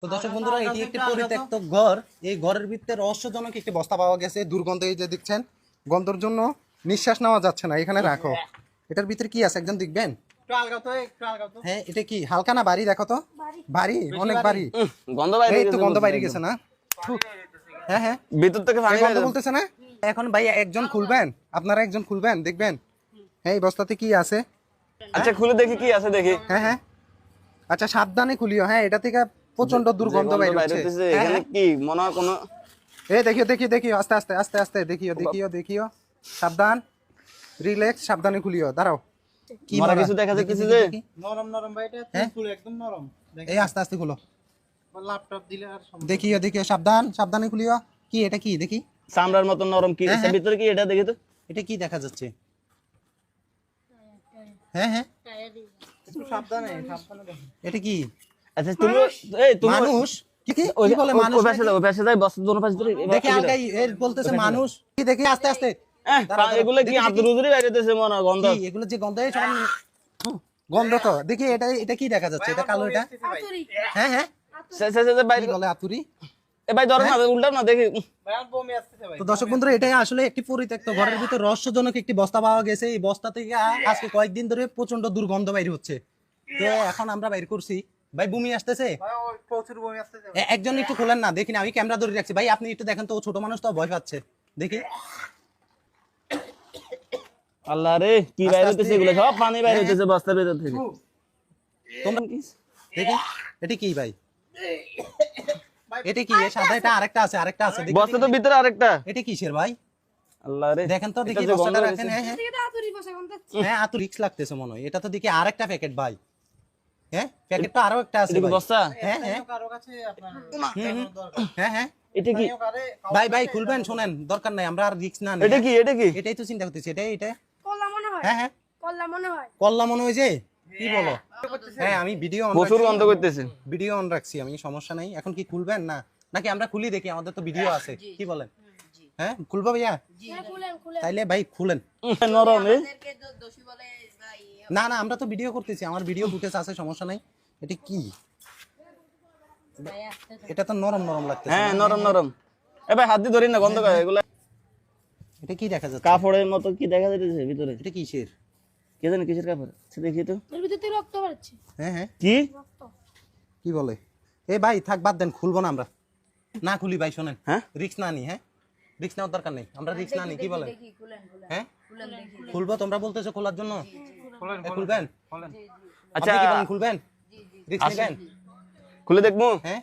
তো দর্শক বন্ধুরা, এটি একটি পরিত্যক্ত ঘর। এই ঘরের ভিতরে রহস্যজনক একটি বস্তা পাওয়া গেছে। দুর্গন্ধ, এই যে দেখছেন, গন্ধের জন্য নিঃশ্বাস নেওয়া যাচ্ছে না। এখানে রাখো, এটার ভিতরে কি আছে একজন দেখবেন। হ্যাঁ, এটা কি হালকা না ভারী? দেখো তো, ভারী, অনেক ভারী। গন্ধ বাইরে এই তো গন্ধ বাইরে গেছে না? হ্যাঁ হ্যাঁ, ভিতর থেকে পানি গন্ধ বলতেছে না? এখন ভাই একজন খুলবেন, আপনারা একজন খুলবেন, দেখবেন হ্যাঁ এই বস্তাতে কি আছে। আচ্ছা খুলে দেখি কি আছে দেখি। হ্যাঁ হ্যাঁ, আচ্ছা সাবধানে খুলিও। হ্যাঁ, এটা থেকে প্রচন্ড দুর্গন্ধ বাইরে হচ্ছে। এখানে কি মনে হয় কোনো এই দেখিও দেখিও দেখিও, আস্তে আস্তে আস্তে আস্তে দেখিও দেখিও দেখিও, সাবধান, রিল্যাক্স, সাবধানে খুলিও। দাঁড়াও, কি মরা মরা? কিছু দেখা দেখি, যাচ্ছে দেখি, যে দেখি। নরম নরম ভাই, এটা হ্যাঁ? পুরো একদম নরম। এই আস্তে আস্তে খুলো, ল্যাপটপ দিলে আর সমস্যা দেখিও দেখিও, সাবধান, সাবধানে খুলিও। কি এটা, কি দেখি? চামড়ার মতো নরম কি হ্যাঁ, আছে হ্যাঁ। ভিতরে কি এটা দেখি তো। এটা কি দেখা যাচ্ছে? হ্যাঁ হ্যাঁ, একটু সাবধানে সাবধানে দেখো। এটা কি আচ্ছা তুমি এই তুমি মানুষ? কি কি ওই কি বলে মানুষ? ওই পাশে যাও, ওই পাশে যাই, বস্তা দোনো পাশে ধরে এবার দেখি আলগাই, এর বলতেছে মানুষ। কি দেখি, আস্তে আস্তে। দাঁড়াও, এগুলো কি দেখি, হাত রুজুরি বাইরে দিতেছে মনে হয় গন্ধ। কি এগুলো যে গন্ধ, এই সব গন্ধ তো। দেখি এটা, এটা কি দেখা যাচ্ছে? এটা কালো, এটা হ্যাঁ হ্যাঁ, সে সে সে বাইরে কি বলে আতুরি? এ ভাই ধরো না উল্টাও না দেখি। ভাই আমার বমি আসতেছে ভাই। তো দর্শক বন্ধুরা, এটাই আসলে একটি পরিত্যক্ত ঘরের ভিতর রহস্যজনক একটি বস্তা পাওয়া গেছে। এই বস্তা থেকে আজকে কয়েকদিন ধরে প্রচন্ড দুর্গন্ধ বাইর হচ্ছে। তো এখন আমরা বাইর করছি। ভাই বমি আসতেছে, ভাই ওই প্রচুর বমি আসতেছে ভাই। একজন একটু খোলেন না, দেখি না, আমি ক্যামেরা ধরে রাখছি। ভাই আপনি একটু দেখেন তো, ও ছোট মানুষ তো, ভয় পাচ্ছে। দেখি, আল্লাহ রে কি বাইরে হইতেছে, এগুলো সব পানি বাইরে হইতেছে বস্তার ভিতর থেকে। তোমরা দেখি, এটা কি ভাই? এটা কি? এর সাথে এটা আরেকটা আছে, আরেকটা আছে। দেখি, বস্তা তো ভিতরে আরেকটা। এটা কিসের ভাই? আল্লাহ রে দেখেন তো, দেখি এটা যে বস্তাটা গন্ধ রাখেন। হ্যাঁ হ্যাঁ হ্যাঁ, আতো রিক্স লাগতেছে মনে হয়। এটা তো দেখি আরেকটা প্যাকেট ভাই। হ্যাঁ, প্যাকেটটা আরো একটা আছে এটা কি ভাই। বস্তা? হ্যাঁ হ্যাঁ কারো কাছে আপনার দরকার। হ্যাঁ হ্যাঁ, এটা কি কারে ভাই ভাই খুলবেন, শোনেন, দরকার নাই, আমরা আর রিস্ক না নিই। এটা কি এটা কি এটাই তো চিন্তা করতেছি, এটাই এটা। কল্লা মনে হয়, হ্যাঁ হ্যাঁ, কল্লা মনে হয়। কল্লা মনে হয় যে, কি বলো? হ্যাঁ, আমি ভিডিও অন প্রচুর রাখছি, গন্ধ করতেছে। ভিডিও অন রাখছি আমি, সমস্যা নাই। এখন কি খুলবেন না নাকি আমরা খুলি দেখি? আমাদের তো ভিডিও আছে, কি বলেন? হ্যাঁ, খুলবো ভাইয়া? হ্যাঁ, খুলেন খুলেন। তাইলে ভাই খুলেন। নরম এই না না, আমরা তো ভিডিও করতেছি, আমার ভিডিও ফুটেজ আছে, সমস্যা নাই। এটা কি? এটা তো নরম নরম লাগতেছে। হ্যাঁ নরম নরম। এ ভাই হাত দিয়ে ধরি না, গন্ধ করে এগুলা। এটা কি দেখা যাচ্ছে? কাপড়ের মতো কি দেখা যাচ্ছে ভিতরে, এটা কিসের? কে জানে কিসের কাপড়। আচ্ছা দেখি তো এর ভিতর থেকে রক্ত বেরোচ্ছে, হ্যাঁ হ্যাঁ, কি রক্ত। কি বলে? এ ভাই থাক, বাদ দেন, খুলবো না আমরা। না খুলি ভাই, শোনেন, হ্যাঁ রিস্ক না নি। হ্যাঁ, রিস্ক নেওয়ার দরকার নেই, আমরা রিস্ক না নি, কি বলেন? হ্যাঁ, খুলবো, তোমরা বলতেছো খোলার জন্য। খুলবেন? বলেন। আচ্ছা আপনি কি বলেন, খুলবেন? রিস্ক নেবেন? খুলে দেখবো। হ্যাঁ,